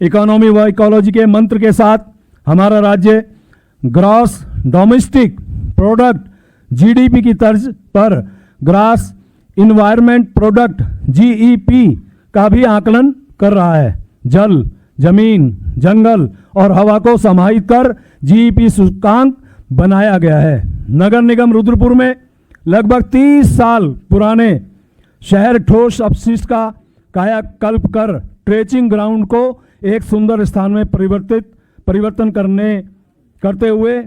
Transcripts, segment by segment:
Economy व ecology के मंत्र के साथ हमारा राज्य ग्रॉस डोमेस्टिक प्रोडक्ट जीडीपी की तर्ज पर ग्रॉस इन्वायरमेंट प्रोडक्ट जीईपी का भी आकलन कर रहा है। जल, जमीन, जंगल और हवा को समाहित कर जीईपी सूचकांक बनाया गया है। नगर निगम रुद्रपुर में लगभग 30 साल पुराने शहर ठोस अपशिष्ट का कायाकल्प कर ट्रेचिंग ग्राउंड को एक सुंदर स्थान में परिवर्तन करते हुए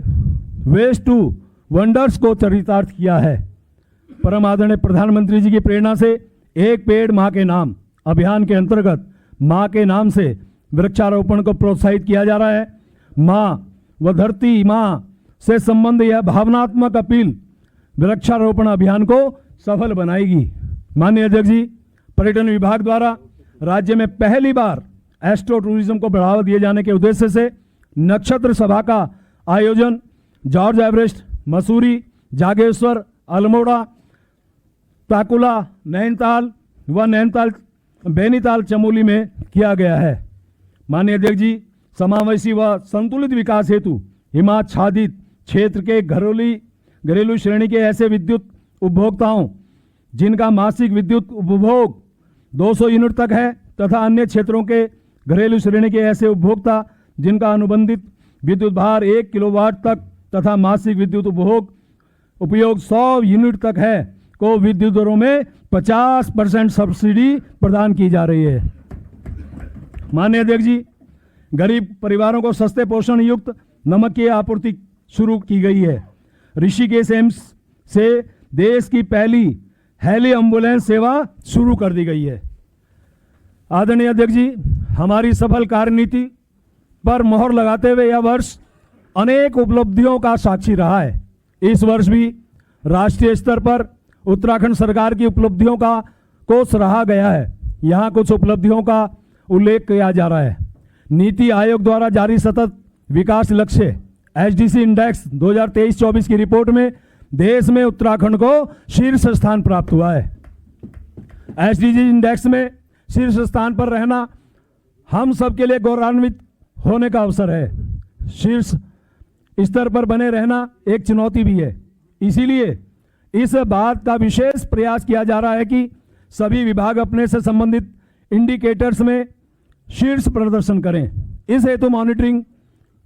वेस्ट टू वंडर्स को चरितार्थ किया है। परम आदरणीय प्रधानमंत्री जी की प्रेरणा से एक पेड़ मां के नाम अभियान के अंतर्गत मां के नाम से वृक्षारोपण को प्रोत्साहित किया जा रहा है। मां व धरती मां से संबंध यह भावनात्मक अपील वृक्षारोपण अभियान को सफल बनाएगी। माननीय अध्यक्ष जी, पर्यटन विभाग द्वारा राज्य में पहली बार एस्ट्रो टूरिज्म को बढ़ावा दिए जाने के उद्देश्य से नक्षत्र सभा का आयोजन जॉर्ज एवरेस्ट, मसूरी, जागेश्वर, अल्मोड़ा, ताकुला, नैनीताल व बैनीताल चमोली में किया गया है। माननीय अध्यक्ष जी, समावेशी व संतुलित विकास हेतु हिमाच्छादित क्षेत्र के घरेलू श्रेणी के ऐसे विद्युत उपभोक्ताओं जिनका मासिक विद्युत उपभोग 200 यूनिट तक है तथा अन्य क्षेत्रों के घरेलू श्रेणी के ऐसे उपभोक्ता जिनका अनुबंधित विद्युत भार 1 किलोवाट तक तथा मासिक विद्युत उपयोग 100 यूनिट तक है को विद्युत दरों में 50% सब्सिडी प्रदान की जा रही है। माननीय अध्यक्ष जी, गरीब परिवारों को सस्ते पोषण युक्त नमक की आपूर्ति शुरू की गई है। ऋषिकेश एम्स से देश की पहली हेली एम्बुलेंस सेवा शुरू कर दी गई है। आदरणीय अध्यक्ष जी, हमारी सफल कार्यनीति पर मोहर लगाते हुए यह वर्ष अनेक उपलब्धियों का साक्षी रहा है। इस वर्ष भी राष्ट्रीय स्तर पर उत्तराखंड सरकार की उपलब्धियों को सराहा गया है। यहाँ कुछ उपलब्धियों का उल्लेख किया जा रहा है। नीति आयोग द्वारा जारी सतत विकास लक्ष्य एचडीसी इंडेक्स 2023-24 की रिपोर्ट में देश में उत्तराखंड को शीर्ष स्थान प्राप्त हुआ है। एचडीजी इंडेक्स में शीर्ष स्थान पर रहना हम सबके लिए गौरवान्वित होने का अवसर है। शीर्ष स्तर पर बने रहना एक चुनौती भी है। इसीलिए इस बात का विशेष प्रयास किया जा रहा है कि सभी विभाग अपने से संबंधित इंडिकेटर्स में शीर्ष प्रदर्शन करें। इस हेतु मॉनिटरिंग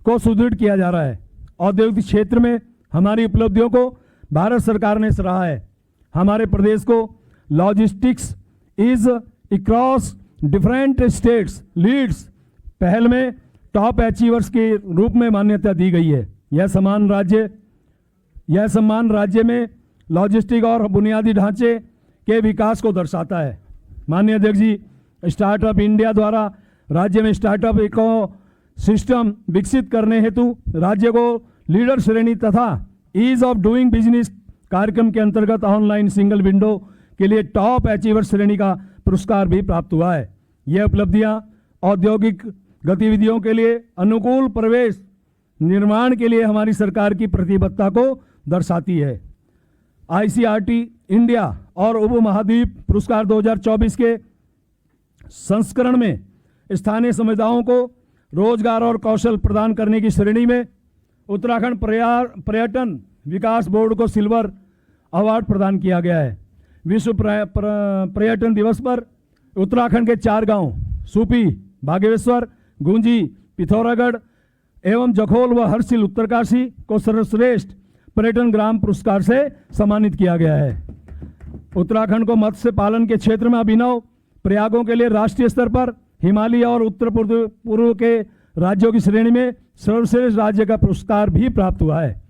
को सुदृढ़ किया जा रहा है। औद्योगिक क्षेत्र में हमारी उपलब्धियों को भारत सरकार ने सराहा है। हमारे प्रदेश को logistics is across different states leads पहल में टॉप अचीवर्स के रूप में मान्यता दी गई है। यह सम्मान राज्य में लॉजिस्टिक और बुनियादी ढांचे के विकास को दर्शाता है। माननीय अध्यक्ष जी, स्टार्टअप इंडिया द्वारा राज्य में स्टार्टअप इको सिस्टम विकसित करने हेतु राज्य को लीडर श्रेणी तथा ईज ऑफ डूइंग बिजनेस कार्यक्रम के अंतर्गत ऑनलाइन सिंगल विंडो के लिए टॉप अचीवर श्रेणी का पुरस्कार भी प्राप्त हुआ है। यह उपलब्धियां औद्योगिक गतिविधियों के लिए अनुकूल परिवेश निर्माण के लिए हमारी सरकार की प्रतिबद्धता को दर्शाती है। आईसीआरटी इंडिया और उपमहाद्वीप पुरस्कार 2024 के संस्करण में स्थानीय समुदायों को रोजगार और कौशल प्रदान करने की श्रेणी में उत्तराखंड पर्यटन विकास बोर्ड को सिल्वर अवार्ड प्रदान किया गया है। विश्व पर्यटन दिवस पर उत्तराखंड के 4 गांव सूपी, बागेश्वर, गुंजी, पिथौरागढ़ एवं जखोल व हरसिल उत्तरकाशी को सर्वश्रेष्ठ पर्यटन ग्राम पुरस्कार से सम्मानित किया गया है। उत्तराखंड को मत्स्य पालन के क्षेत्र में अभिनव प्रयागों के लिए राष्ट्रीय स्तर पर हिमालय और उत्तर पूर्व के राज्यों की श्रेणी में सर्वश्रेष्ठ राज्य का पुरस्कार भी प्राप्त हुआ है।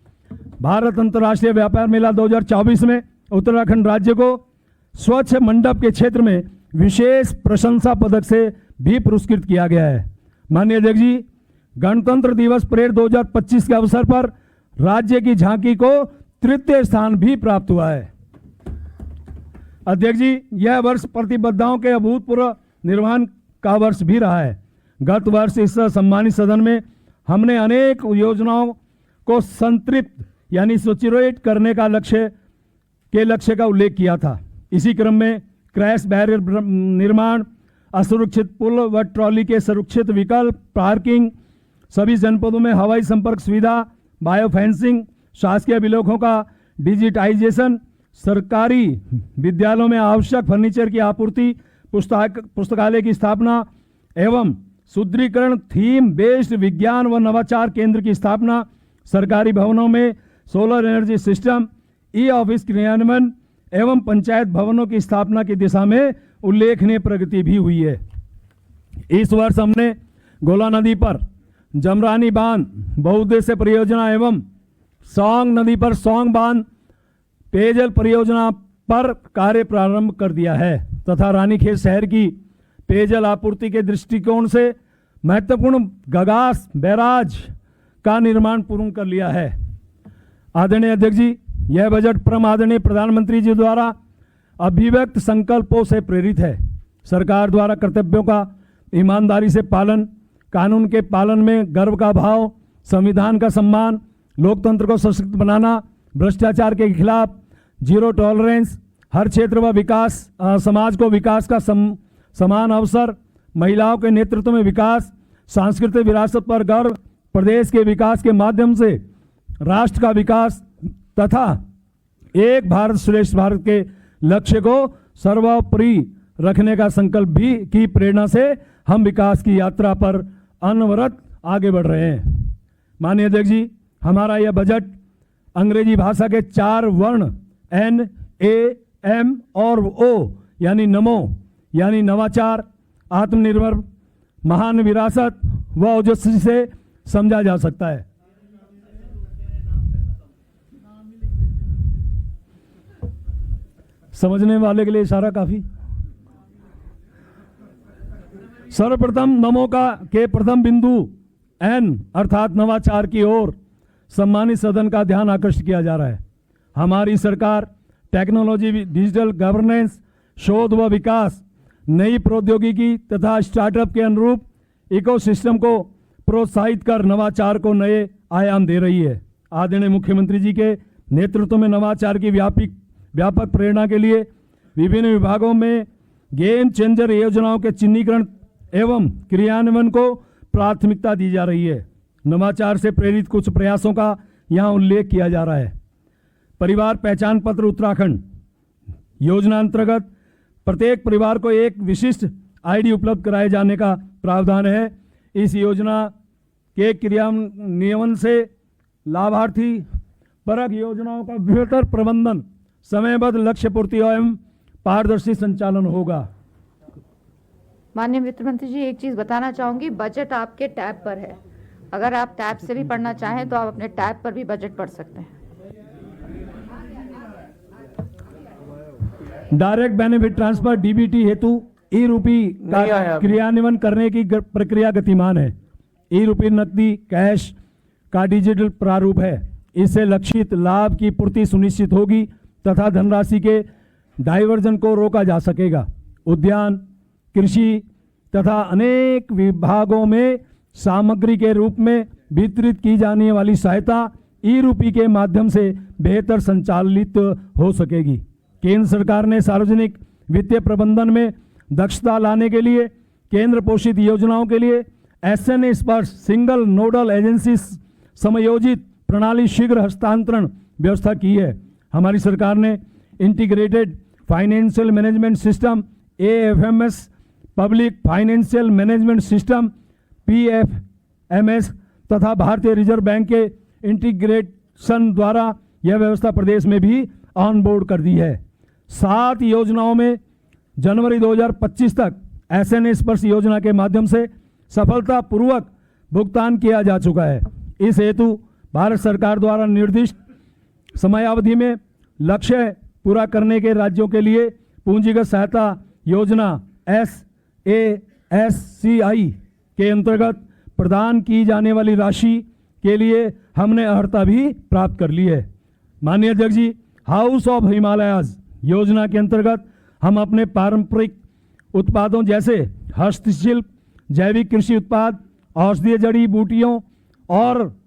भारत अंतर्राष्ट्रीय व्यापार मेला 2024 में उत्तराखंड राज्य को स्वच्छ मंडप के क्षेत्र में विशेष प्रशंसा पदक से भी पुरस्कृत किया गया है। माननीय अध्यक्ष जी, गणतंत्र दिवस परेड 2025 के अवसर पर राज्य की झांकी को तृतीय स्थान भी प्राप्त हुआ है। अध्यक्ष जी, यह वर्ष प्रतिबद्धताओं के अभूतपूर्व निर्वहन का वर्ष भी रहा है। गत वर्ष इस सम्मानित सदन में हमने अनेक योजनाओं को संतृप्त यानी सैचुरेट करने का लक्ष्य का उल्लेख किया था। इसी क्रम में क्रैश बैरियर निर्माण, असुरक्षित पुल व ट्रॉली के सुरक्षित विकल्प, पार्किंग, सभी जनपदों में हवाई संपर्क सुविधा, बायो फेंसिंग, शासकीय अभिलेखों का डिजिटाइजेशन, सरकारी विद्यालयों में आवश्यक फर्नीचर की आपूर्ति, पुस्तकालय की स्थापना एवं सुदृढ़ीकरण, थीम बेस्ड विज्ञान व नवाचार केंद्र की स्थापना, सरकारी भवनों में solar energy system, e office क्रियान्वयन एवं पंचायत भवनों की स्थापना की दिशा में उल्लेखनीय प्रगति भी हुई है। इस वर्ष हमने गोला नदी पर जमरानी बांध बहुउद्देश्य परियोजना एवं सौंग नदी पर सौंग बांध पेयजल परियोजना पर कार्य प्रारंभ कर दिया है तथा रानीखेत शहर की पेयजल आपूर्ति के दृष्टिकोण से महत्वपूर्ण गगास बैराज का निर्माण पूर्ण कर लिया है। आदरणीय अध्यक्ष जी, यह बजट परम आदरणीय प्रधानमंत्री जी द्वारा अभिव्यक्त संकल्पों से प्रेरित है। सरकार द्वारा कर्तव्यों का ईमानदारी से पालन, कानून के पालन में गर्व का भाव, संविधान का सम्मान, लोकतंत्र को सशक्त बनाना, भ्रष्टाचार के खिलाफ जीरो टॉलरेंस, हर क्षेत्र व विकास समाज को विकास का समान अवसर, महिलाओं के नेतृत्व में विकास, सांस्कृतिक विरासत पर गर्व, प्रदेश के विकास के माध्यम से राष्ट्र का विकास तथा एक भारत श्रेष्ठ भारत के लक्ष्य को सर्वोपरि रखने का संकल्प भी की प्रेरणा से हम विकास की यात्रा पर अनवरत आगे बढ़ रहे हैं। माननीय अध्यक्ष जी, हमारा यह बजट अंग्रेजी भाषा के 4 वर्ण NAM और O यानी नमो यानी नवाचार, आत्मनिर्भर, महान विरासत व ओजस्वी से समझा जा सकता है। समझने वाले के लिए इशारा काफी। सर्वप्रथम नमो के प्रथम बिंदु N अर्थात नवाचार की ओर सम्मानित सदन का ध्यान आकर्षित किया जा रहा है। हमारी सरकार टेक्नोलॉजी, डिजिटल गवर्नेंस, शोध व विकास, नई प्रौद्योगिकी तथा स्टार्टअप के अनुरूप इकोसिस्टम को प्रोत्साहित कर नवाचार को नए आयाम दे रही है। आदरणीय मुख्यमंत्री जी के नेतृत्व में नवाचार की व्यापक प्रेरणा के लिए विभिन्न विभागों में गेम चेंजर योजनाओं के चिन्हीकरण एवं क्रियान्वयन को प्राथमिकता दी जा रही है। नवाचार से प्रेरित कुछ प्रयासों का यहाँ उल्लेख किया जा रहा है। परिवार पहचान पत्र उत्तराखंड योजना अंतर्गत प्रत्येक परिवार को एक विशिष्ट आईडी उपलब्ध कराए जाने का प्रावधान है। इस योजना के क्रियान्वयन से लाभार्थी परक योजनाओं का बेहतर प्रबंधन, समयबद्ध लक्ष्य पूर्ति एवं पारदर्शी संचालन होगा। माननीय वित्त मंत्री जी, एक चीज बताना चाहूंगी, बजट आपके टैब पर है। अगर आप टैब से भी पढ़ना चाहें तो आप अपने टैब पर भी बजट पढ़ सकते हैं। डायरेक्ट बेनिफिट ट्रांसफर DBT हेतु ई रूपी का क्रियान्वयन करने की प्रक्रिया गतिमान है। ई रूपी नकदी कैश का डिजिटल प्रारूप है। इससे लक्षित लाभ की पूर्ति सुनिश्चित होगी तथा धनराशि के डाइवर्जन को रोका जा सकेगा। उद्यान, कृषि तथा अनेक विभागों में सामग्री के रूप में वितरित की जाने वाली सहायता ई रूपी के माध्यम से बेहतर संचालित हो सकेगी। केंद्र सरकार ने सार्वजनिक वित्तीय प्रबंधन में दक्षता लाने के लिए केंद्र पोषित योजनाओं के लिए SNA स्पर्श सिंगल नोडल एजेंसी समयोजित प्रणाली शीघ्र हस्तांतरण व्यवस्था की है। हमारी सरकार ने integrated financial management system AFMS, public financial management system PFMS तथा भारतीय रिजर्व बैंक के इंटीग्रेशन द्वारा यह व्यवस्था प्रदेश में भी ऑन बोर्ड कर दी है। 7 योजनाओं में जनवरी 2025 तक SNA स्पर्श योजना के माध्यम से सफलतापूर्वक भुगतान किया जा चुका है। इस हेतु भारत सरकार द्वारा निर्दिष्ट समयावधि में लक्ष्य पूरा करने के राज्यों के लिए पूंजीगत सहायता योजना SASCI के अंतर्गत प्रदान की जाने वाली राशि के लिए हमने अर्हता भी प्राप्त कर ली है। माननीय अध्यक्ष जी, हाउस ऑफ हिमालयाज योजना के अंतर्गत हम अपने पारंपरिक उत्पादों जैसे हस्तशिल्प, जैविक कृषि उत्पाद, औषधीय जड़ी बूटियों और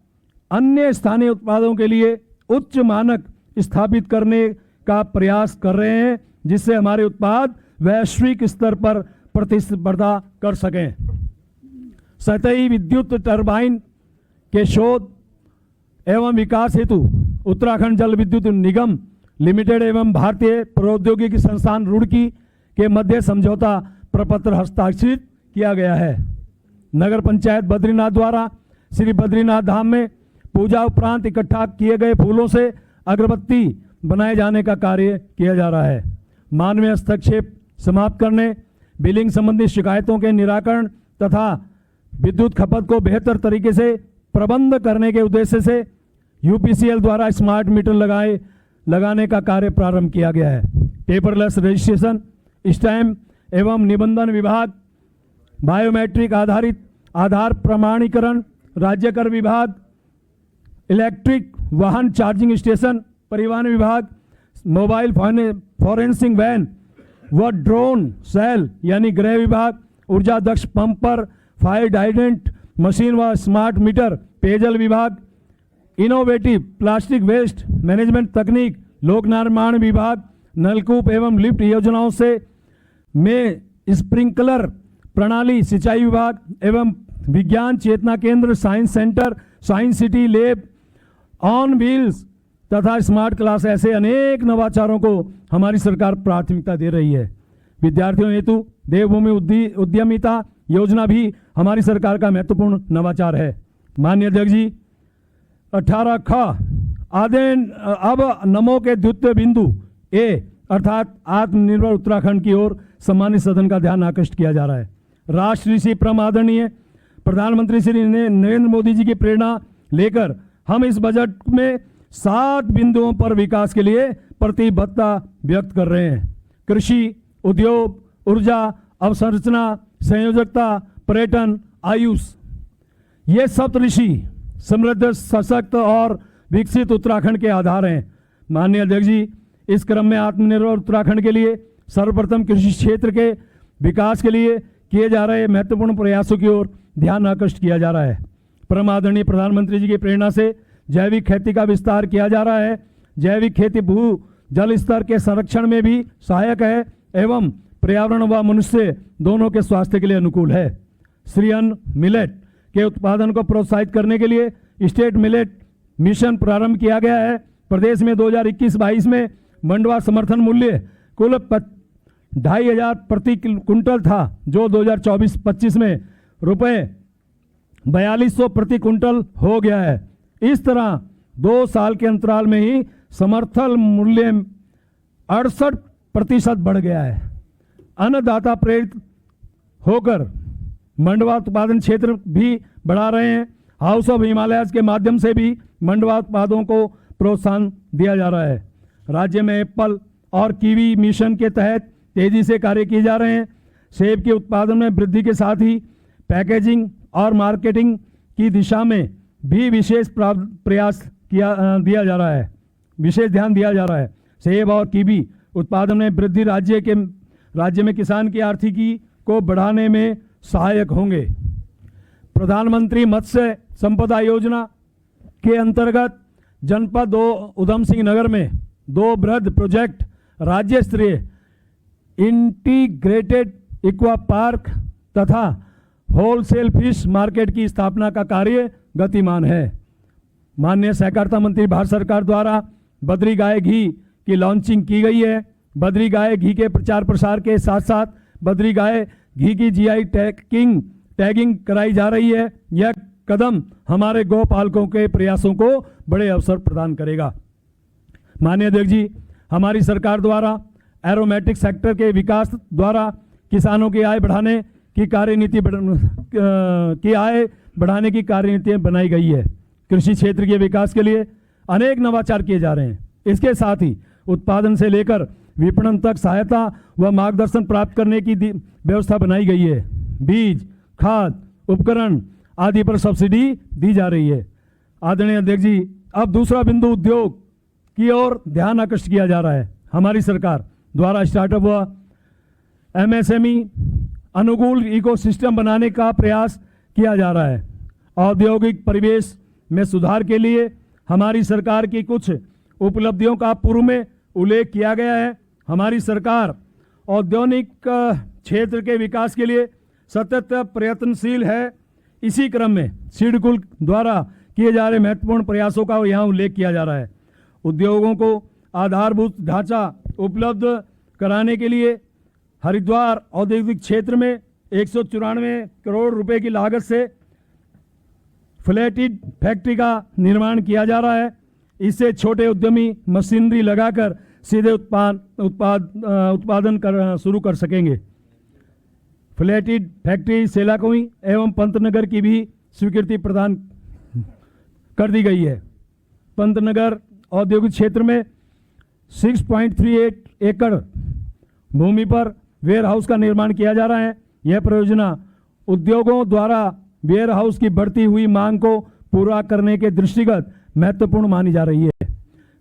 अन्य स्थानीय उत्पादों के लिए उच्च मानक स्थापित करने का प्रयास कर रहे हैं, जिससे हमारे उत्पाद वैश्विक स्तर पर प्रतिस्पर्धा कर सकें। सतही विद्युत टरबाइन के शोध एवं विकास हेतु उत्तराखंड जल विद्युत निगम लिमिटेड एवं भारतीय प्रौद्योगिकी संस्थान रुड़की के मध्य समझौता प्रपत्र हस्ताक्षरित किया गया है। नगर पंचायत बद्रीनाथ द्वारा श्री बद्रीनाथ धाम में पूजा उपरांत इकट्ठा किए गए फूलों से अगरबत्ती बनाए जाने का कार्य किया जा रहा है। मानवीय हस्तक्षेप समाप्त करने, बिलिंग संबंधी शिकायतों के निराकरण तथा विद्युत खपत को बेहतर तरीके से प्रबंध करने के उद्देश्य से यूपीसीएल द्वारा स्मार्ट मीटर लगाने का कार्य प्रारंभ किया गया है। पेपरलेस रजिस्ट्रेशन, स्टैम्प एवं निबंधन विभाग, बायोमेट्रिक आधारित आधार प्रमाणीकरण, राज्य कर विभाग, इलेक्ट्रिक वाहन चार्जिंग स्टेशन, परिवहन विभाग, मोबाइल फॉरेंसिक वैन व ड्रोन सेल यानी गृह विभाग, ऊर्जा दक्ष पंपर, फायर हाइड्रेंट मशीन व स्मार्ट मीटर, पेयजल विभाग, इनोवेटिव प्लास्टिक वेस्ट मैनेजमेंट तकनीक, लोक निर्माण विभाग, नलकूप एवं लिफ्ट योजनाओं से में स्प्रिंकलर प्रणाली, सिंचाई विभाग एवं विज्ञान चेतना केंद्र, science centre, science city, lab on wheels तथा स्मार्ट क्लास, ऐसे अनेक नवाचारों को हमारी सरकार प्राथमिकता दे रही है। विद्यार्थियों हेतु देवभूमि उद्यमिता योजना भी हमारी सरकार का महत्वपूर्ण नवाचार है। माननीय अध्यक्ष जी, 18 ख अब नमो के द्वितीय बिंदु ए अर्थात आत्मनिर्भर उत्तराखंड की ओर सम्मानित सदन का ध्यान आकर्षित किया जा रहा है। राष्ट्र ऋषि परम आदरणीय प्रधानमंत्री श्री नरेंद्र मोदी जी की प्रेरणा लेकर हम इस बजट में 7 बिंदुओं पर विकास के लिए प्रतिबद्धता व्यक्त कर रहे हैं। कृषि, उद्योग, ऊर्जा, अवसंरचना, संयोजकता, पर्यटन, आयुष, ये सप्तऋषि समृद्ध, सशक्त और विकसित उत्तराखंड के आधार हैं। माननीय अध्यक्ष जी, इस क्रम में आत्मनिर्भर उत्तराखंड के लिए सर्वप्रथम कृषि क्षेत्र के विकास के लिए किए जा रहे महत्वपूर्ण प्रयासों की ओर ध्यान आकर्षित किया जा रहा है। परम आदरणीय प्रधानमंत्री जी की प्रेरणा से जैविक खेती का विस्तार किया जा रहा है। जैविक खेती भू जल स्तर के संरक्षण में भी सहायक है एवं पर्यावरण व मनुष्य दोनों के स्वास्थ्य के लिए अनुकूल है। श्री अन्न मिलेट के उत्पादन को प्रोत्साहित करने के लिए स्टेट मिलेट मिशन प्रारंभ किया गया है। प्रदेश में 2021-22 में मंडवा समर्थन मूल्य कुल 2,500 प्रति कुंटल था, जो 2024-25 में रुपये 4200 प्रति कुंटल हो गया है। इस तरह 2 साल के अंतराल में ही समर्थन मूल्य 68% बढ़ गया है। अन्नदाता प्रेरित होकर मंडवा उत्पादन क्षेत्र भी बढ़ा रहे हैं। हाउस ऑफ हिमालयस के माध्यम से भी मंडवा उत्पादों को प्रोत्साहन दिया जा रहा है। राज्य में एप्पल और कीवी मिशन के तहत तेजी से कार्य किए जा रहे हैं। सेब के उत्पादन में वृद्धि के साथ ही पैकेजिंग और मार्केटिंग की दिशा में भी विशेष प्रयास दिया जा रहा है, विशेष ध्यान दिया जा रहा है। सेब और कीवी उत्पादन में वृद्धि राज्य में किसान की आर्थिकी को बढ़ाने में सहायक होंगे। प्रधानमंत्री मत्स्य संपदा योजना के अंतर्गत जनपद उधम सिंह नगर में 2 बृहद प्रोजेक्ट राज्य स्तरीय इंटीग्रेटेड एक्वा पार्क तथा होलसेल फिश मार्केट की स्थापना का कार्य गतिमान है। माननीय सहकारिता मंत्री भारत सरकार द्वारा बद्री गाय घी की लॉन्चिंग की गई है। बद्री गाय घी के प्रचार प्रसार के साथ साथ बद्री गाय घी की जीआई टैगिंग कराई जा रही है। यह कदम हमारे गौपालकों के प्रयासों को बड़े अवसर प्रदान करेगा। माननीय अध्यक्ष जी, हमारी सरकार द्वारा एरोमेटिक सेक्टर के विकास द्वारा किसानों की आय बढ़ाने की कार्यनीतियां बनाई गई है। कृषि क्षेत्र के विकास के लिए अनेक नवाचार किए जा रहे हैं। इसके साथ ही उत्पादन से लेकर विपणन तक सहायता व मार्गदर्शन प्राप्त करने की व्यवस्था बनाई गई है। बीज, खाद, उपकरण आदि पर सब्सिडी दी जा रही है। आदरणीय अध्यक्ष जी, अब दूसरा बिंदु उद्योग की ओर ध्यान आकर्षित किया जा रहा है। हमारी सरकार द्वारा स्टार्टअप व एमएसएमई अनुकूल इकोसिस्टम बनाने का प्रयास किया जा रहा है। औद्योगिक परिवेश में सुधार के लिए हमारी सरकार की कुछ उपलब्धियों का पूर्व में उल्लेख किया गया है। हमारी सरकार औद्योगिक क्षेत्र के विकास के लिए सतत प्रयत्नशील है। इसी क्रम में सिडकुल द्वारा किए जा रहे महत्वपूर्ण प्रयासों का यहाँ उल्लेख किया जा रहा है। उद्योगों को आधारभूत ढांचा उपलब्ध कराने के लिए हरिद्वार औद्योगिक क्षेत्र में 194 करोड़ रुपए की लागत से फ्लैटिड फैक्ट्री का निर्माण किया जा रहा है। इससे छोटे उद्यमी मशीनरी लगाकर सीधे उत्पादन शुरू कर सकेंगे। फ्लैटिड फैक्ट्री सेलाकुई एवं पंतनगर की भी स्वीकृति प्रदान कर दी गई है। पंतनगर औद्योगिक क्षेत्र में 6.38 एकड़ भूमि पर वेयर हाउस का निर्माण किया जा रहा है। यह परियोजना उद्योगों द्वारा वेयर हाउस की बढ़ती हुई मांग को पूरा करने के दृष्टिगत महत्वपूर्ण मानी जा रही है।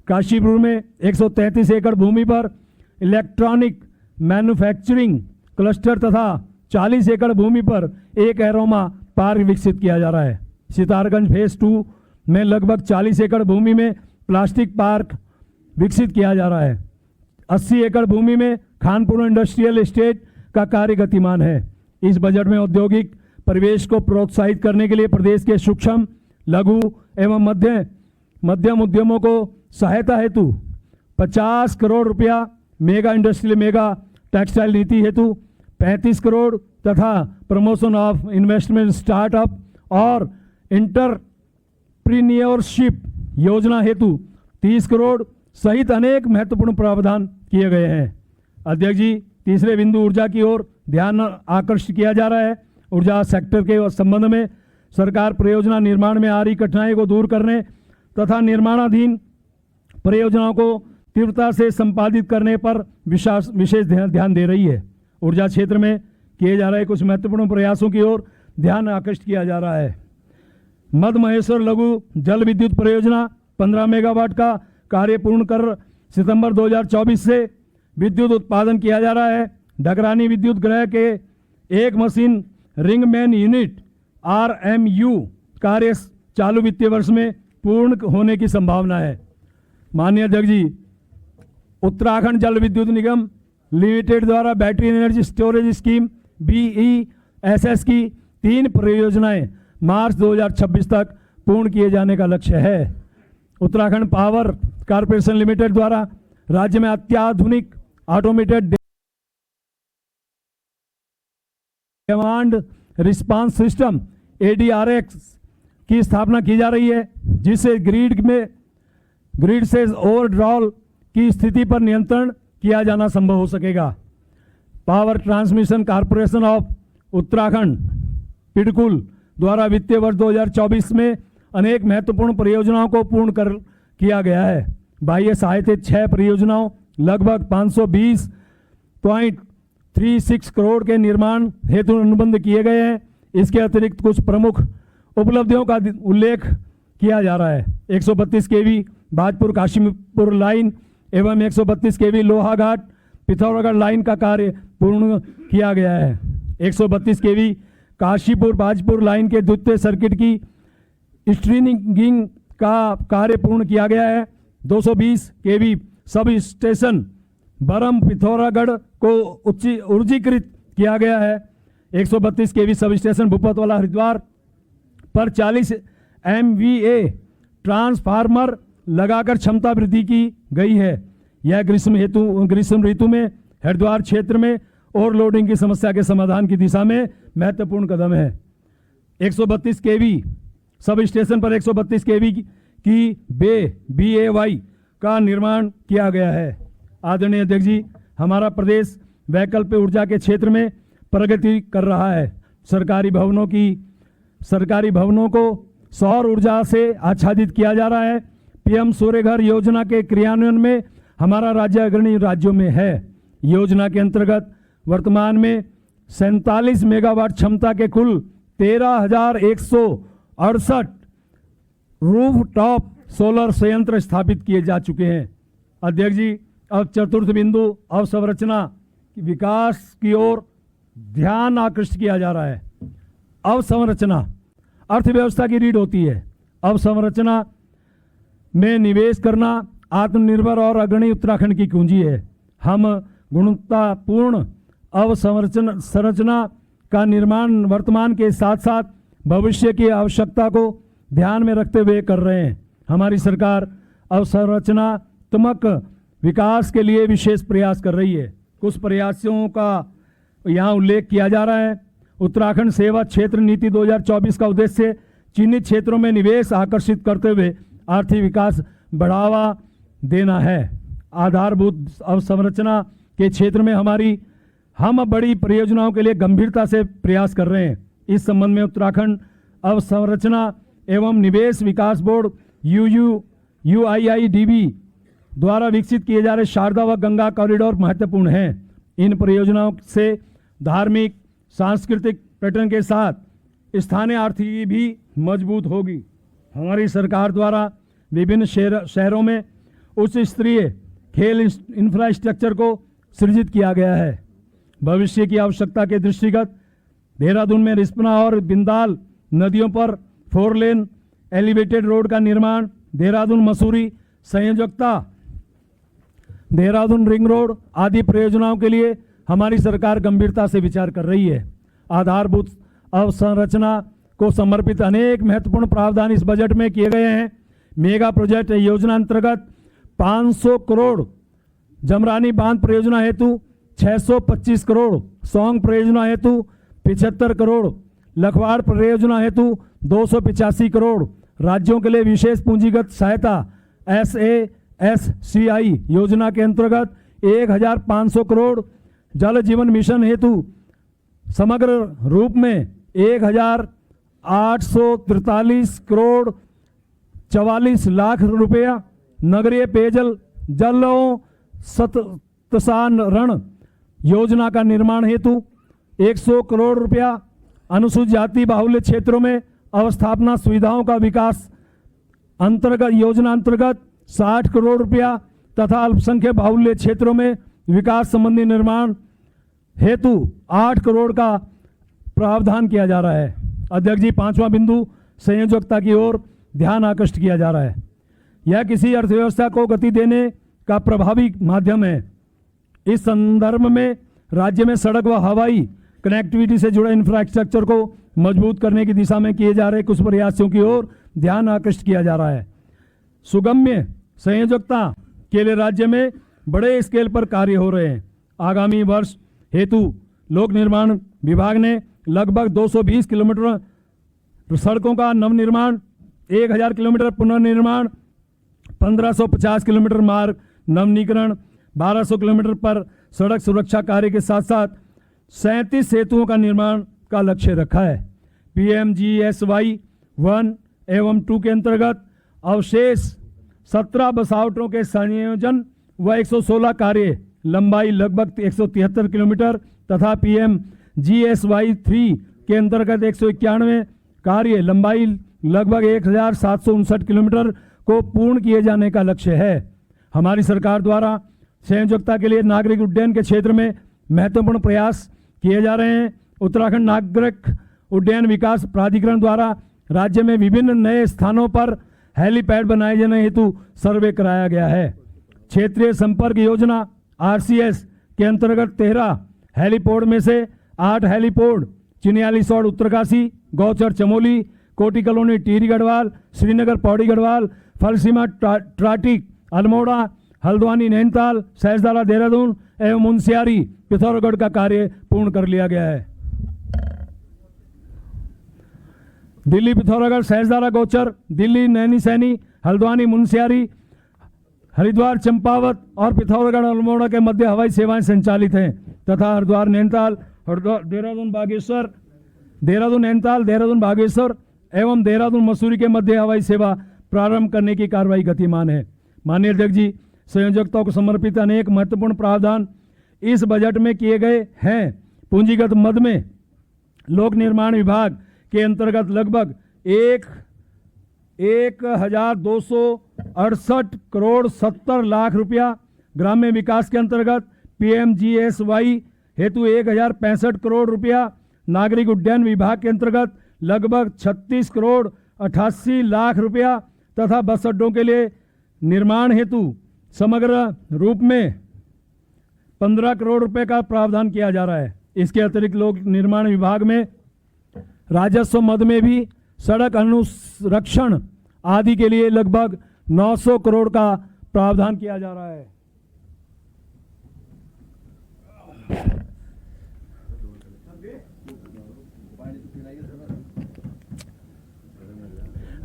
काशीपुर में 133 एकड़ भूमि पर इलेक्ट्रॉनिक मैन्युफैक्चरिंग क्लस्टर तथा 40 एकड़ भूमि पर एक एरोमा पार्क विकसित किया जा रहा है। सितारगंज फेज 2 में लगभग 40 एकड़ भूमि में प्लास्टिक पार्क विकसित किया जा रहा है। 80 एकड़ भूमि में खानपुर इंडस्ट्रियल एस्टेट का कार्य गतिमान है। इस बजट में औद्योगिक परिवेश को प्रोत्साहित करने के लिए प्रदेश के सूक्ष्म, लघु एवं मध्यम उद्यमों को सहायता हेतु 50 करोड़ रुपया, मेगा इंडस्ट्रियल मेगा टेक्सटाइल नीति हेतु 35 करोड़ तथा प्रमोशन ऑफ इन्वेस्टमेंट स्टार्टअप और इंटरप्रीनियोरशिप योजना हेतु 30 करोड़ सहित अनेक महत्वपूर्ण प्रावधान किए गए हैं। अध्यक्ष जी, तीसरे बिंदु ऊर्जा की ओर ध्यान आकर्षित किया जा रहा है। ऊर्जा सेक्टर के संबंध में सरकार परियोजना निर्माण में आ रही कठिनाई को दूर करने तथा निर्माणाधीन परियोजनाओं को तीव्रता से संपादित करने पर विशेष ध्यान दे रही है। ऊर्जा क्षेत्र में किए जा रहे कुछ महत्वपूर्ण प्रयासों की ओर ध्यान आकर्षित किया जा रहा है। मध्य महेश्वर लघु जल विद्युत परियोजना 15 मेगावाट का कार्य पूर्ण कर सितंबर 2024 से विद्युत उत्पादन किया जा रहा है। डगरानी विद्युत गृह के एक मशीन रिंगमैन यूनिट RMU कार्य चालू वित्तीय वर्ष में पूर्ण होने की संभावना है। माननीय अध्यक्ष जी, उत्तराखंड जल विद्युत निगम लिमिटेड द्वारा battery energy storage scheme BESS की 3 परियोजनाएं मार्च 2026 तक पूर्ण किए जाने का लक्ष्य है। उत्तराखंड पावर कॉर्पोरेशन लिमिटेड द्वारा राज्य में अत्याधुनिक automated demand response system ADRX की स्थापना की जा रही है, जिससे ग्रिड से ओवरड्रॉल की स्थिति पर नियंत्रण किया जाना संभव हो सकेगा। Power transmission corporation of Uttarakhand PITCUL द्वारा वित्तीय वर्ष 2024 में अनेक महत्वपूर्ण परियोजनाओं को पूर्ण किया गया है। बाह्य सहायता 6 परियोजनाओं लगभग 520.36 करोड़ के निर्माण हेतु अनुबंध किए गए हैं। इसके अतिरिक्त कुछ प्रमुख उपलब्धियों का उल्लेख किया जा रहा है। 132 केवी भाजपुर काशीपुर लाइन एवं 132 केवी लोहाघाट पिथौरागढ़ लाइन का कार्य पूर्ण किया गया है। 132 केवी काशीपुर भाजपुर लाइन के द्वितीय सर्किट की स्ट्रिंगिंग का कार्य पूर्ण किया गया है। 220 केवी सब स्टेशन बरम पिथौरागढ़ को ऊर्जीकृत किया गया है। 132 केवी सब स्टेशन भूपतवाला हरिद्वार पर 40 MVA ट्रांसफार्मर लगाकर क्षमता वृद्धि की गई है। यह ग्रीष्म ऋतु में हरिद्वार क्षेत्र में ओवरलोडिंग की समस्या के समाधान की दिशा में महत्वपूर्ण कदम है। 132 केवी सब स्टेशन पर 132 केवी की BAY का निर्माण किया गया है। आदरणीय अध्यक्ष जी, हमारा प्रदेश वैकल्पिक ऊर्जा के क्षेत्र में प्रगति कर रहा है। सरकारी भवनों को सौर ऊर्जा से आच्छादित किया जा रहा है। PM सूर्य घर योजना के क्रियान्वयन में हमारा राज्य अग्रणी राज्यों में है। योजना के अंतर्गत वर्तमान में 47 मेगावाट क्षमता के कुल 13,168 रूफटॉप सोलर संयंत्र स्थापित किए जा चुके हैं। अध्यक्ष जी, अब चतुर्थ बिंदु अवसंरचना विकास की ओर ध्यान आकृष्ट किया जा रहा है। अवसंरचना अर्थव्यवस्था की रीढ़ होती है। अवसंरचना में निवेश करना आत्मनिर्भर और अग्रणी उत्तराखंड की कुंजी है। हम गुणवत्तापूर्ण अवसंरचना का निर्माण वर्तमान के साथ साथ भविष्य की आवश्यकता को ध्यान में रखते हुए कर रहे हैं। हमारी सरकार अवसंरचनात्मक विकास के लिए विशेष प्रयास कर रही है। कुछ प्रयासों का यहाँ उल्लेख किया जा रहा है। उत्तराखंड सेवा क्षेत्र नीति 2024 का उद्देश्य चिन्हित क्षेत्रों में निवेश आकर्षित करते हुए आर्थिक विकास बढ़ावा देना है। आधारभूत अवसंरचना के क्षेत्र में हम बड़ी परियोजनाओं के लिए गंभीरता से प्रयास कर रहे हैं। इस संबंध में उत्तराखंड अवसंरचना एवं निवेश विकास बोर्ड UIIDB द्वारा विकसित किए जा रहे शारदा व गंगा कॉरिडोर महत्वपूर्ण हैं। इन परियोजनाओं से धार्मिक सांस्कृतिक पर्यटन के साथ स्थानीय आर्थिकी भी मजबूत होगी। हमारी सरकार द्वारा विभिन्न शहरों में उच्च स्तरीय खेल इंफ्रास्ट्रक्चर को सृजित किया गया है। भविष्य की आवश्यकता के दृष्टिगत देहरादून में रिस्पना और बिंदाल नदियों पर 4 लेन एलिवेटेड रोड का निर्माण, देहरादून मसूरी संयोजकता, देहरादून रिंग रोड आदि परियोजनाओं के लिए हमारी सरकार गंभीरता से विचार कर रही है। आधारभूत अवसंरचना को समर्पित अनेक महत्वपूर्ण प्रावधान इस बजट में किए गए हैं। मेगा प्रोजेक्ट योजना अंतर्गत 500 करोड़, जमरानी बांध परियोजना हेतु 625 करोड़, सौंग परियोजना हेतु 75 करोड़, लखवाड़ परियोजना हेतु 285 करोड़, राज्यों के लिए विशेष पूंजीगत सहायता SASCI योजना के अंतर्गत 1500 करोड़, जल जीवन मिशन हेतु समग्र रूप में 1843 करोड़ 44 लाख रुपया, नगरीय पेयजल जल सतसान योजना का निर्माण हेतु 100 करोड़ रुपया, अनुसूचित जाति बाहुल्य क्षेत्रों में अवस्थापना सुविधाओं का विकास अंतर्गत योजना अंतर्गत 60 करोड़ रुपया तथा अल्पसंख्यक बाहुल्य क्षेत्रों में विकास संबंधी निर्माण हेतु 8 करोड़ का प्रावधान किया जा रहा है। अध्यक्ष जी, 5वां बिंदु संयोजकता की ओर ध्यान आकृष्ट किया जा रहा है। यह किसी अर्थव्यवस्था को गति देने का प्रभावी माध्यम है। इस संदर्भ में राज्य में सड़क व हवाई कनेक्टिविटी से जुड़े इंफ्रास्ट्रक्चर को मजबूत करने की दिशा में किए जा रहे कुछ प्रयासों की ओर ध्यान आकृष्ट किया जा रहा है। सुगम्य संयोजकता के लिए राज्य में बड़े स्केल पर कार्य हो रहे हैं। आगामी वर्ष हेतु लोक निर्माण विभाग ने लगभग 220 किलोमीटर सड़कों का नवनिर्माण, 1000 किलोमीटर पुनर्निर्माण, 1550 किलोमीटर मार्ग नवनीकरण, 1200 किलोमीटर पर सड़क सुरक्षा कार्य के साथ साथ 37 सेतुओं का निर्माण का लक्ष्य रखा है। PMGSY 1 एवं 2 के अंतर्गत अवशेष 17 बसावटों के संयोजन व 116 कार्य लंबाई लगभग 173 किलोमीटर तथा PMGSY 3 के अंतर्गत 191 कार्य लंबाई लगभग 1759 किलोमीटर को पूर्ण किए जाने का लक्ष्य है। हमारी सरकार द्वारा संयोजकता के लिए नागरिक उड्डयन के क्षेत्र में महत्वपूर्ण प्रयास किए जा रहे हैं। उत्तराखंड नागरिक उड्डयन विकास प्राधिकरण द्वारा राज्य में विभिन्न नए स्थानों पर हेलीपैड बनाए जाने हेतु सर्वे कराया गया है। क्षेत्रीय संपर्क योजना RCS के अंतर्गत 13 हेलीपोर्ट में से 8 हेलीपोर्ट चिन्यालीसौड़ उत्तरकाशी, गौचर चमोली, कोटी कॉलोनी टिहरी गढ़वाल, श्रीनगर पौड़ी गढ़वाल, फलसीमा ट्राटिक अल्मोड़ा, हल्द्वानी नैनीताल, सहसदारा देहरादून एवं मुंशियारी पिथौरागढ़ का कार्य पूर्ण कर लिया गया है। दिल्ली पिथौरागढ़ सहसदारा गौचर, दिल्ली नैनी सैनी, हल्द्वानी मुंशियारी, हरिद्वार चंपावत और पिथौरागढ़ अल्मोड़ा के मध्य हवाई सेवाएं संचालित हैं तथा हरिद्वार नैनीताल, देहरादून बागेश्वर, देहरादून नैनीताल, देहरादून बागेश्वर एवं देहरादून मसूरी के मध्य हवाई सेवा प्रारंभ करने की कार्रवाई गतिमान है। माननीय अध्यक्ष जी, संयोजकता को समर्पित अनेक महत्वपूर्ण प्रावधान इस बजट में किए गए हैं। पूंजीगत मद में लोक निर्माण विभाग के अंतर्गत लगभग 1268 करोड़ 70 लाख रुपया, ग्राम्य विकास के अंतर्गत PMGSY हेतु 1065 करोड़ रुपया, नागरिक उड्डयन विभाग के अंतर्गत लगभग 36 करोड़ 88 लाख रुपया तथा बस अड्डों के लिए निर्माण हेतु समग्र रूप में 15 करोड़ रुपए का प्रावधान किया जा रहा है। इसके अतिरिक्त लोक निर्माण विभाग में राजस्व मद में भी सड़क अनुरक्षण आदि के लिए लगभग 900 करोड़ का प्रावधान किया जा रहा है।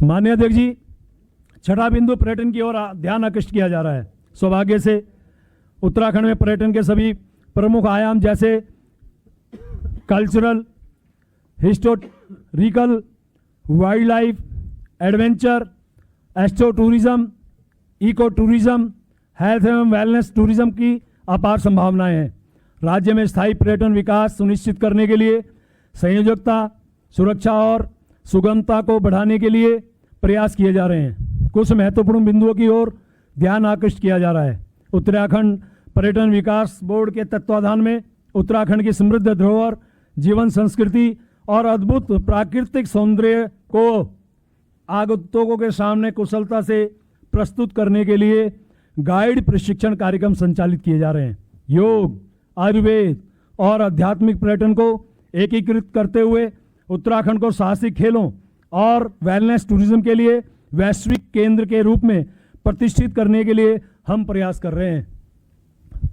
माननीय अध्यक्ष जी, छठा बिंदु पर्यटन की ओर ध्यान आकृष्ट किया जा रहा है। सौभाग्य से उत्तराखंड में पर्यटन के सभी प्रमुख आयाम जैसे cultural, historical, wildlife, adventure, astro tourism, eco tourism, health एवं वेलनेस टूरिज्म की अपार संभावनाएं हैं। राज्य में स्थायी पर्यटन विकास सुनिश्चित करने के लिए संयोजकता, सुरक्षा और सुगमता को बढ़ाने के लिए प्रयास किए जा रहे हैं। कुछ महत्वपूर्ण बिंदुओं की ओर ध्यान आकृष्ट किया जा रहा है। उत्तराखंड पर्यटन विकास बोर्ड के तत्वाधान में उत्तराखंड की समृद्ध धरोहर, जीवन संस्कृति और अद्भुत प्राकृतिक सौंदर्य को आगंतुकों के सामने कुशलता से प्रस्तुत करने के लिए गाइड प्रशिक्षण कार्यक्रम संचालित किए जा रहे हैं। योग, आयुर्वेद और आध्यात्मिक पर्यटन को एकीकृत करते हुए उत्तराखंड को साहसिक खेलों और वेलनेस टूरिज्म के लिए वैश्विक केंद्र के रूप में प्रतिष्ठित करने के लिए हम प्रयास कर रहे हैं।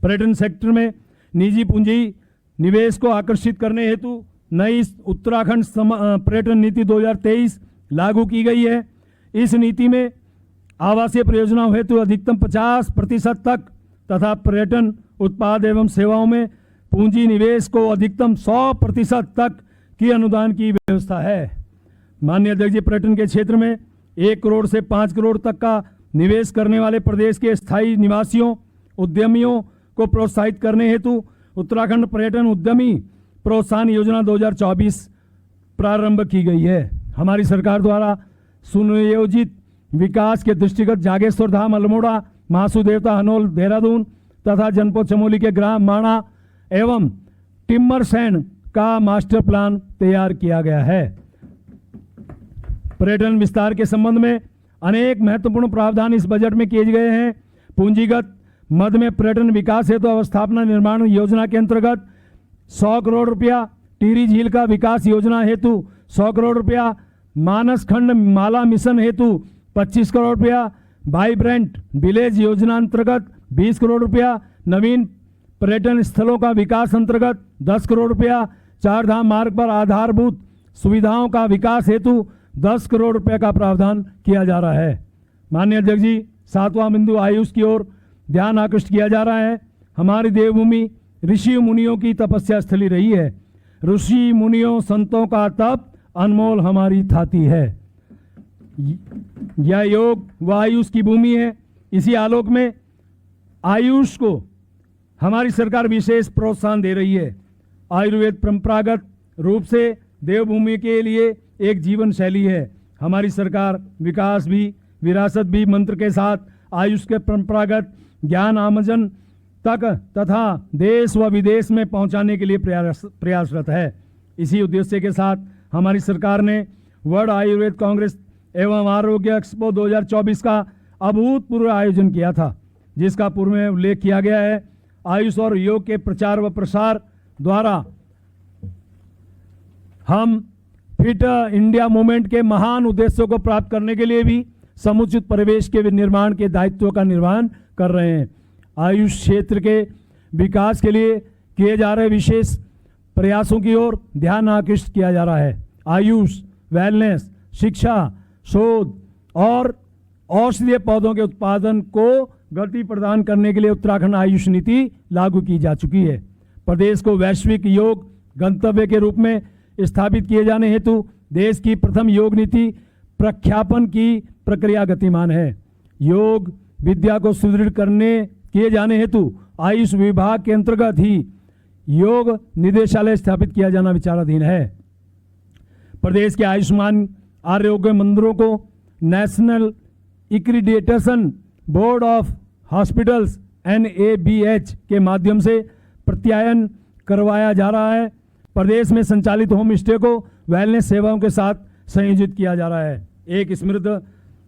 पर्यटन सेक्टर में निजी पूंजी निवेश को आकर्षित करने हेतु नई उत्तराखंड पर्यटन नीति 2023 लागू की गई है। इस नीति में आवासीय परियोजनाओं हेतु अधिकतम 50% तक तथा पर्यटन उत्पाद एवं सेवाओं में पूंजी निवेश को अधिकतम 100% तक की अनुदान की व्यवस्था है। माननीय अध्यक्ष जी, पर्यटन के क्षेत्र में 1 करोड़ से 5 करोड़ तक का निवेश करने वाले प्रदेश के स्थायी निवासियों, उद्यमियों को प्रोत्साहित करने हेतु उत्तराखंड पर्यटन उद्यमी प्रोत्साहन योजना 2024 प्रारंभ की गई है। हमारी सरकार द्वारा सुनियोजित विकास के दृष्टिगत जागेश्वर धाम, अल्मोड़ा, महासू देवता, हनोल, देहरादून तथा जनपद चमोली के ग्राम माणा एवं टिम्मरसैंड का मास्टर प्लान तैयार किया गया है। पर्यटन विस्तार के संबंध में अनेक महत्वपूर्ण प्रावधान इस बजट में किए गए हैं। पूंजीगत मद में पर्यटन विकास हेतु अवस्थापना निर्माण योजना के अंतर्गत 100 करोड़ रुपया, टिहरी झील का विकास योजना हेतु 100 करोड़ रुपया, मानस खंड माला मिशन हेतु 25 करोड़ रुपया, वाइब्रेंट विलेज योजना अंतर्गत 20 करोड़ रुपया, नवीन पर्यटन स्थलों का विकास अंतर्गत 10 करोड़ रुपया, चार धाम मार्ग पर आधारभूत सुविधाओं का विकास हेतु 10 करोड़ रुपए का प्रावधान किया जा रहा है। माननीय अध्यक्ष जी, 7वां बिंदु आयुष की ओर ध्यान आकृष्ट किया जा रहा है। हमारी देवभूमि ऋषि मुनियों की तपस्या स्थली रही है। ऋषि मुनियों संतों का तप अनमोल हमारी थाती है। यह योग व आयुष की भूमि है। इसी आलोक में आयुष को हमारी सरकार विशेष प्रोत्साहन दे रही है। आयुर्वेद परंपरागत रूप से देवभूमि के लिए एक जीवन शैली है। हमारी सरकार विकास भी विरासत भी मंत्र के साथ आयुष के परंपरागत ज्ञान आमजन तक तथा देश व विदेश में पहुंचाने के लिए प्रयासरत है। इसी उद्देश्य के साथ हमारी सरकार ने वर्ल्ड आयुर्वेद कांग्रेस एवं आरोग्य एक्सपो 2024 का अभूतपूर्व आयोजन किया था, जिसका पूर्व में उल्लेख किया गया है। आयुष और योग के प्रचार व प्रसार द्वारा हम फिट इंडिया मूवमेंट के महान उद्देश्यों को प्राप्त करने के लिए भी समुचित परिवेश के निर्माण के दायित्व का निर्वहन कर रहे हैं। आयुष क्षेत्र के विकास के लिए किए जा रहे विशेष प्रयासों की ओर ध्यान आकृष्ट किया जा रहा है। आयुष, वेलनेस, शिक्षा, शोध और औषधीय पौधों के उत्पादन को गति प्रदान करने के लिए उत्तराखंड आयुष नीति लागू की जा चुकी है। प्रदेश को वैश्विक योग गंतव्य के रूप में स्थापित किए जाने हेतु देश की प्रथम योग नीति प्रख्यापन की प्रक्रिया गतिमान है। योग विद्या को सुदृढ़ किए जाने हेतु आयुष विभाग के अंतर्गत ही योग निदेशालय स्थापित किया जाना विचाराधीन है। प्रदेश के आयुष्मान आरोग्य मंदिरों को national accreditation board of hospitals NABH के माध्यम से प्रत्यायन करवाया जा रहा है। प्रदेश में संचालित होम स्टे को वेलनेस सेवाओं के साथ संयोजित किया जा रहा है। एक समृद्ध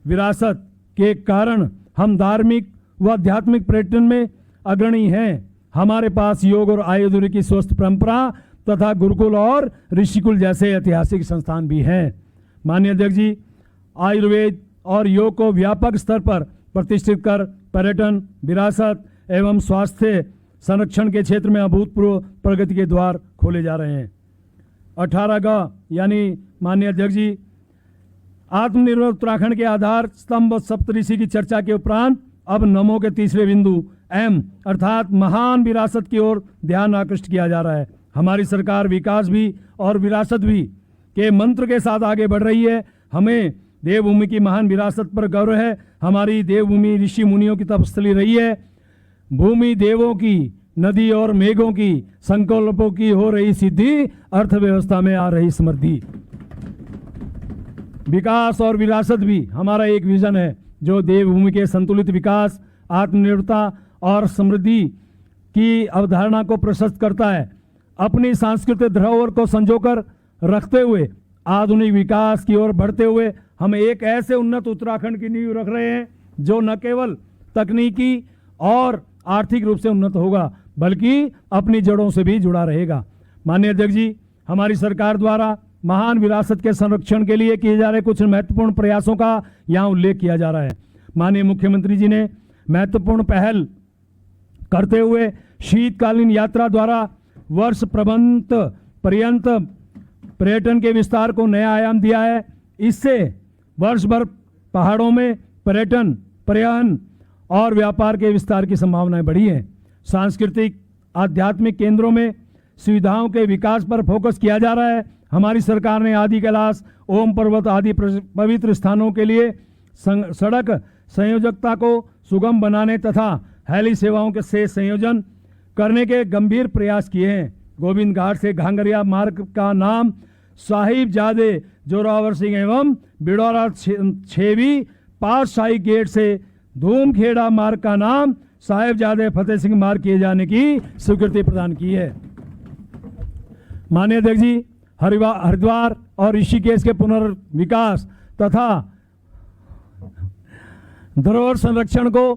विरासत के कारण हम धार्मिक व आध्यात्मिक पर्यटन में अग्रणी हैं। हमारे पास योग और आयुर्वेद की स्वस्थ परंपरा तथा गुरुकुल और ऋषिकुल जैसे ऐतिहासिक संस्थान भी हैं। माननीय अध्यक्ष जी, आयुर्वेद और योग को व्यापक स्तर पर प्रतिष्ठित कर पर्यटन, विरासत एवं स्वास्थ्य संरक्षण के क्षेत्र में अभूतपूर्व प्रगति के द्वार खोले जा रहे हैं। 18 यानी माननीय अध्यक्ष जी, आत्मनिर्भर उत्तराखंड के आधार स्तंभ सप्तऋषि की चर्चा के उपरांत अब नमो के तीसरे बिंदु एम अर्थात महान विरासत की ओर ध्यान आकृष्ट किया जा रहा है। हमारी सरकार विकास भी और विरासत भी के मंत्र के साथ आगे बढ़ रही है। हमें देवभूमि की महान विरासत पर गर्व है। हमारी देवभूमि ऋषि मुनियों की तपस्थली रही है। भूमि देवों की, नदी और मेघों की संकल्पों की हो रही सिद्धि, अर्थव्यवस्था में आ रही समृद्धि। विकास और विरासत भी हमारा एक विजन है जो देवभूमि के संतुलित विकास, आत्मनिर्भरता और समृद्धि की अवधारणा को प्रशस्त करता है। अपनी सांस्कृतिक धरोहर को संजोकर रखते हुए आधुनिक विकास की ओर बढ़ते हुए हम एक ऐसे उन्नत उत्तराखंड की नींव रख रहे हैं जो न केवल तकनीकी और आर्थिक रूप से उन्नत होगा बल्कि अपनी जड़ों से भी जुड़ा रहेगा। माननीय अध्यक्ष जी, हमारी सरकार द्वारा महान विरासत के संरक्षण के लिए किए जा रहे कुछ महत्वपूर्ण प्रयासों का यहाँ उल्लेख किया जा रहा है। माननीय मुख्यमंत्री जी ने महत्वपूर्ण पहल करते हुए शीतकालीन यात्रा द्वारा वर्ष पर्यंत पर्यटन के विस्तार को नया आयाम दिया है। इससे वर्ष भर पहाड़ों में पर्यटन, पर्यटन और व्यापार के विस्तार की संभावनाएं बढ़ी हैं। सांस्कृतिक आध्यात्मिक केंद्रों में सुविधाओं के विकास पर फोकस किया जा रहा है। हमारी सरकार ने आदि कैलाश, ओम पर्वत आदि पवित्र स्थानों के लिए सड़क संयोजकता को सुगम बनाने तथा हेली सेवाओं के से संयोजन करने के गंभीर प्रयास किए हैं। गोविंद घाट से घांगरिया मार्ग का नाम साहिबजादे जोरावर सिंह एवं बिडौरा छेवी पातशाही गेट से धूमखेड़ा मार्ग का नाम साहिबजादे फतेह सिंह मार्ग किए जाने की स्वीकृति प्रदान की है। माननीय अध्यक्ष जी, हरिद्वार और ऋषिकेश के पुनर्विकास तथा धरोहर संरक्षण को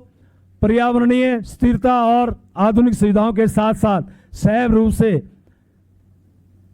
पर्यावरणीय स्थिरता और आधुनिक सुविधाओं के साथ साथ सैब रूप से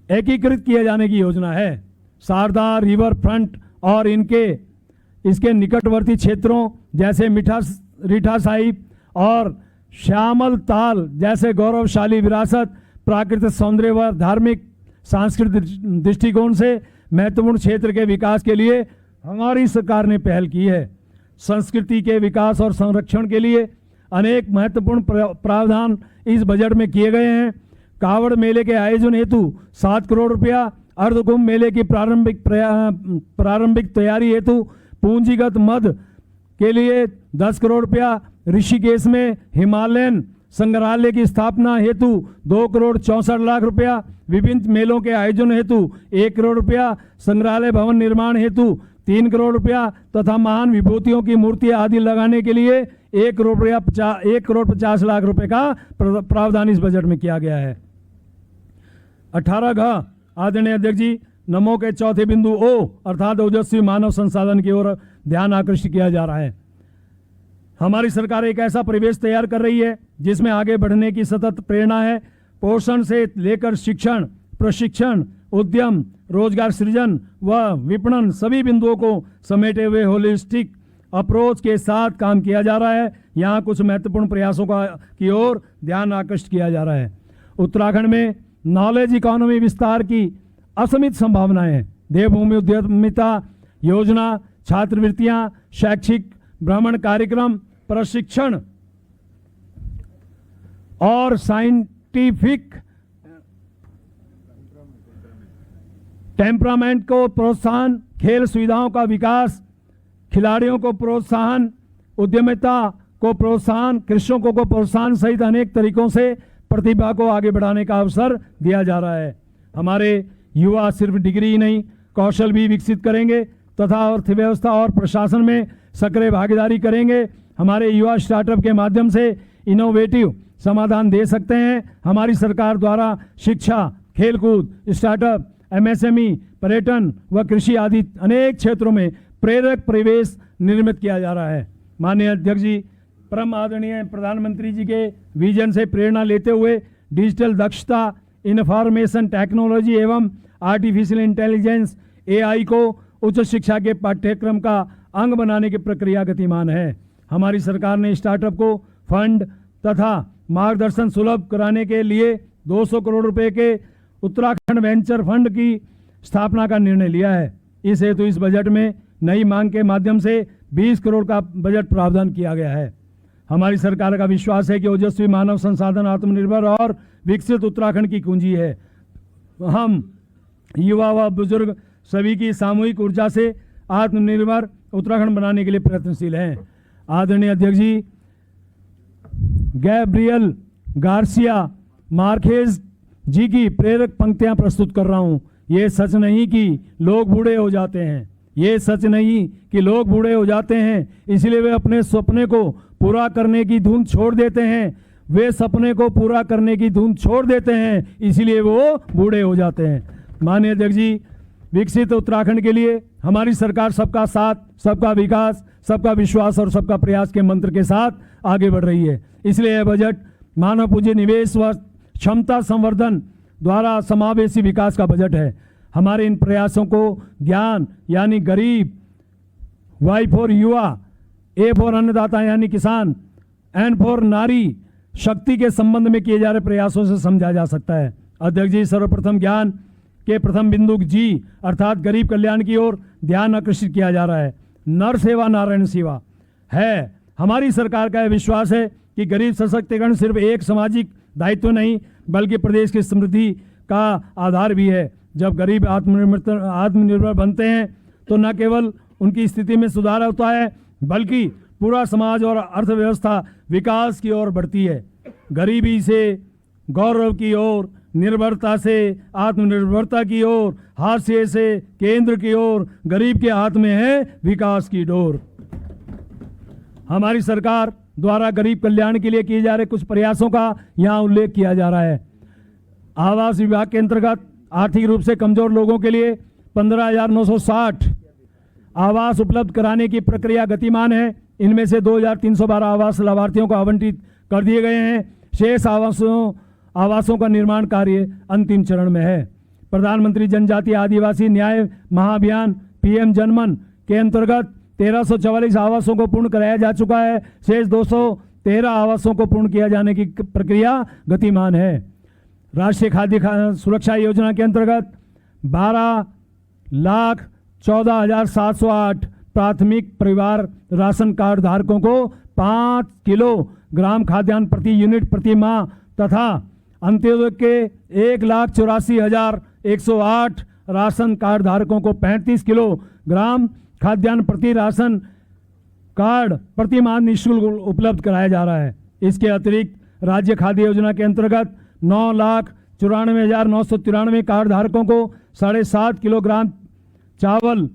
एकीकृत किए जाने की योजना है। शारदा रिवर फ्रंट और इसके निकटवर्ती क्षेत्रों जैसे रीठा साहिब और श्यामल ताल जैसे गौरवशाली विरासत, प्राकृतिक सौंदर्य व धार्मिक सांस्कृतिक दृष्टिकोण से महत्वपूर्ण क्षेत्र के विकास के लिए हमारी सरकार ने पहल की है। संस्कृति के विकास और संरक्षण के लिए अनेक महत्वपूर्ण प्रावधान इस बजट में किए गए हैं। कावड़ मेले के आयोजन हेतु 7 करोड़ रुपया, अर्धकुंभ मेले की प्रारंभिक तैयारी हेतु पूंजीगत मद के लिए 10 करोड़ रुपया, ऋषिकेश में हिमालयन संग्रहालय की स्थापना हेतु 2 करोड़ 64 लाख रुपया, विभिन्न मेलों के आयोजन हेतु 1 करोड़ रुपया, संग्रहालय भवन निर्माण हेतु 3 करोड़ रुपया तथा महान विभूतियों की मूर्तियां आदि लगाने के लिए 1 करोड़ 50 लाख रुपए का प्रावधान इस बजट में किया गया है। 18 आदरणीय अध्यक्ष जी, नमो के चौथे बिंदु ओ अर्थात ओजस्वी मानव संसाधन की ओर ध्यान आकृष्ट किया जा रहा है। हमारी सरकार एक ऐसा परिवेश तैयार कर रही है जिसमें आगे बढ़ने की सतत प्रेरणा है। पोषण से लेकर शिक्षण, प्रशिक्षण, उद्यम, रोजगार सृजन व विपणन सभी बिंदुओं को समेटे हुए होलिस्टिक अप्रोच के साथ काम किया जा रहा है। यहाँ कुछ महत्वपूर्ण प्रयासों की ओर ध्यान आकृष्ट किया जा रहा है। उत्तराखंड में नॉलेज इकोनॉमी विस्तार की असीमित संभावनाएं हैं। देवभूमि उद्यमिता योजना, छात्रवृत्तियां, शैक्षिक भ्रमण कार्यक्रम, प्रशिक्षण और साइंटिफिक टेम्परामेंट को प्रोत्साहन, खेल सुविधाओं का विकास, खिलाड़ियों को प्रोत्साहन, उद्यमिता को प्रोत्साहन, कृषकों को प्रोत्साहन सहित अनेक तरीकों से प्रतिभा को आगे बढ़ाने का अवसर दिया जा रहा है। हमारे युवा सिर्फ डिग्री ही नहीं, कौशल भी विकसित करेंगे तथा अर्थव्यवस्था और प्रशासन में सक्रिय भागीदारी करेंगे। हमारे युवा स्टार्टअप के माध्यम से इनोवेटिव समाधान दे सकते हैं। हमारी सरकार द्वारा शिक्षा, खेलकूद, स्टार्टअप, एमएसएमई, पर्यटन व कृषि आदि अनेक क्षेत्रों में प्रेरक परिवेश निर्मित किया जा रहा है। माननीय अध्यक्ष जी, परम आदरणीय प्रधानमंत्री जी के विजन से प्रेरणा लेते हुए डिजिटल दक्षता, इंफॉर्मेशन टेक्नोलॉजी एवं आर्टिफिशियल इंटेलिजेंस AI को उच्च शिक्षा के पाठ्यक्रम का अंग बनाने की प्रक्रिया गतिमान है। हमारी सरकार ने स्टार्टअप को फंड तथा मार्गदर्शन सुलभ कराने के लिए 200 करोड़ रुपए के उत्तराखंड वेंचर फंड की स्थापना का निर्णय लिया है। इस हेतु इस बजट में नई मांग के माध्यम से 20 करोड़ का बजट प्रावधान किया गया है। हमारी सरकार का विश्वास है कि ओजस्वी मानव संसाधन आत्मनिर्भर और विकसित उत्तराखंड की कुंजी है। हम युवा व बुजुर्ग सभी की सामूहिक ऊर्जा से आत्मनिर्भर उत्तराखंड बनाने के लिए प्रयत्नशील हैं। आदरणीय अध्यक्ष जी, गैब्रियल गार्सिया मार्केज जी की प्रेरक पंक्तियां प्रस्तुत कर रहा हूं। ये सच नहीं कि लोग बूढ़े हो जाते हैं, ये सच नहीं कि लोग बूढ़े हो जाते हैं इसलिए वे अपने सपने को पूरा करने की धुन छोड़ देते हैं। वे सपने को पूरा करने की धुन छोड़ देते हैं इसलिए वो बूढ़े हो जाते हैं। माननीय अध्यक्ष जी, विकसित उत्तराखंड के लिए हमारी सरकार सबका साथ, सबका विकास, सबका विश्वास और सबका प्रयास के मंत्र के साथ आगे बढ़ रही है। इसलिए यह बजट मानव पूंजी निवेश व क्षमता संवर्धन द्वारा समावेशी विकास का बजट है। हमारे इन प्रयासों को ज्ञान यानी गरीब, वाई फॉर युवा, ए फॉर अन्नदाता यानी किसान, एन फॉर नारी शक्ति के संबंध में किए जा रहे प्रयासों से समझा जा सकता है। अध्यक्ष जी, सर्वप्रथम ज्ञान के प्रथम बिंदु जी अर्थात गरीब कल्याण की ओर ध्यान आकर्षित किया जा रहा है। नर सेवा नारायण सेवा है। हमारी सरकार का यह विश्वास है कि गरीब सशक्तिकरण सिर्फ एक सामाजिक दायित्व नहीं बल्कि प्रदेश की समृद्धि का आधार भी है। जब गरीब आत्मनिर्भर बनते हैं तो न केवल उनकी स्थिति में सुधार होता है बल्कि पूरा समाज और अर्थव्यवस्था विकास की ओर बढ़ती है। गरीबी से गौरव की ओर, निर्भरता से आत्मनिर्भरता की ओर, हाशिए से केंद्र की ओर, गरीब के हाथ में है विकास की डोर। हमारी सरकार द्वारा गरीब कल्याण के लिए किए जा रहे कुछ प्रयासों का यहाँ उल्लेख किया जा रहा है। आवास विभाग के अंतर्गत आर्थिक रूप से कमजोर लोगों के लिए 15,960 आवास उपलब्ध कराने की प्रक्रिया गतिमान है। इनमें से 2,312 आवास लाभार्थियों को आवंटित कर दिए गए हैं। शेष आवासों का निर्माण कार्य अंतिम चरण में है। प्रधानमंत्री जनजातीय आदिवासी न्याय महाअभियान PM जनमन के अंतर्गत 1344 आवासों को पूर्ण कराया जा चुका है। शेष 213 आवासों को पूर्ण किया जाने की प्रक्रिया गतिमान है। राष्ट्रीय खाद्य सुरक्षा योजना के अंतर्गत 12,14,708 प्राथमिक परिवार राशन कार्ड धारकों को 5 किलोग्राम खाद्यान्न प्रति यूनिट प्रति माह तथा अंत्योदय के 1,84,108 राशन कार्ड धारकों को 35 किलोग्राम खाद्यान्न प्रति राशन कार्ड प्रति माह निःशुल्क उपलब्ध कराया जा रहा है। इसके अतिरिक्त राज्य खाद्य योजना के अंतर्गत 9,94,993 कार्ड धारकों को 7.5 किलोग्राम चावल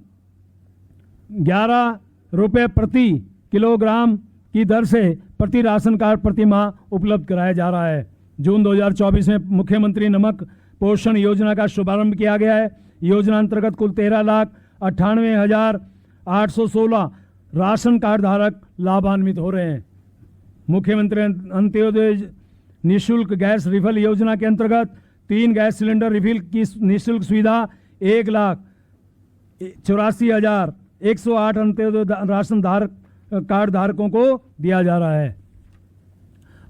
11 रुपये प्रति किलोग्राम की दर से प्रति राशन कार्ड प्रति माह उपलब्ध कराया जा रहा है। जून 2024 में मुख्यमंत्री नमक पोषण योजना का शुभारंभ किया गया है। योजना अंतर्गत कुल 13,98,816 राशन कार्ड धारक लाभान्वित हो रहे हैं। मुख्यमंत्री अंत्योदय निःशुल्क गैस रिफिल योजना के अंतर्गत 3 गैस सिलेंडर रिफिल की निःशुल्क सुविधा 1,84,108 अंत्योदय राशन कार्ड धारकों को दिया जा रहा है।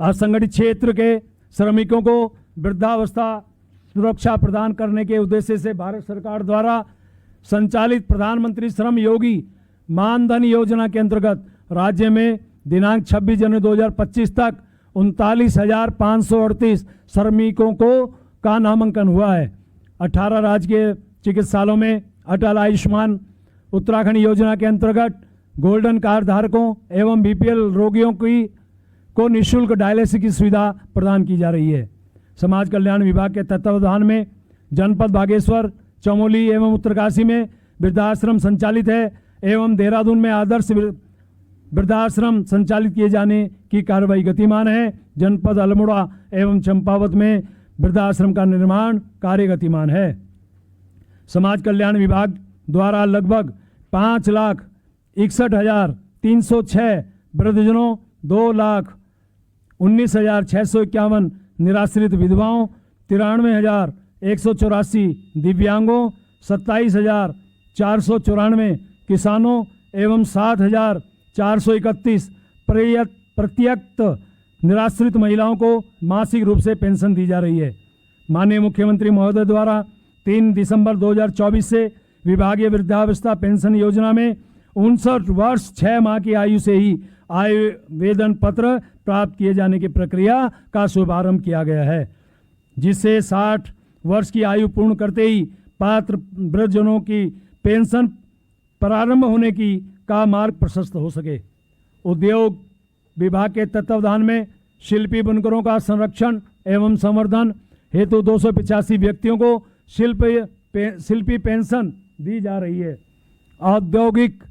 असंगठित क्षेत्र के श्रमिकों को वृद्धावस्था सुरक्षा प्रदान करने के उद्देश्य से भारत सरकार द्वारा संचालित प्रधानमंत्री श्रम योगी मानधन योजना के अंतर्गत राज्य में दिनांक 26 जनवरी 2025 तक 39,538 श्रमिकों का नामांकन हुआ है। 18 राजकीय चिकित्सालयों में अटल आयुष्मान उत्तराखंड योजना के अंतर्गत गोल्डन कार्ड धारकों एवं BPL रोगियों को निःशुल्क डायलिसिस की सुविधा प्रदान की जा रही है। समाज कल्याण विभाग के तत्वावधान में जनपद बागेश्वर, चमोली एवं उत्तरकाशी में वृद्धाश्रम संचालित है एवं देहरादून में आदर्श वृद्धाश्रम संचालित किए जाने की कार्रवाई गतिमान है। जनपद अल्मोड़ा एवं चंपावत में वृद्धाश्रम का निर्माण कार्य गतिमान है। समाज कल्याण विभाग द्वारा लगभग 5,61,306 वृद्धजनों 2,19,651 निराश्रित विधवाओं, 93,184 दिव्यांगों, 27,494 किसानों एवं 7,431 प्रत्यक्त निराश्रित महिलाओं को मासिक रूप से पेंशन दी जा रही है। माननीय मुख्यमंत्री महोदय द्वारा 3 दिसंबर 2024 से विभागीय वृद्धावस्था पेंशन योजना में 59 वर्ष 6 माह की आयु से ही आवेदन पत्र प्राप्त किए जाने की प्रक्रिया का शुभारंभ किया गया है, जिससे 60 वर्ष की आयु पूर्ण करते ही पात्र वृद्धजनों की पेंशन प्रारंभ होने का मार्ग प्रशस्त हो सके। उद्योग विभाग के तत्वावधान में शिल्पी बुनकरों का संरक्षण एवं संवर्धन हेतु 285 व्यक्तियों को शिल्पी पेंशन दी जा रही है। औद्योगिक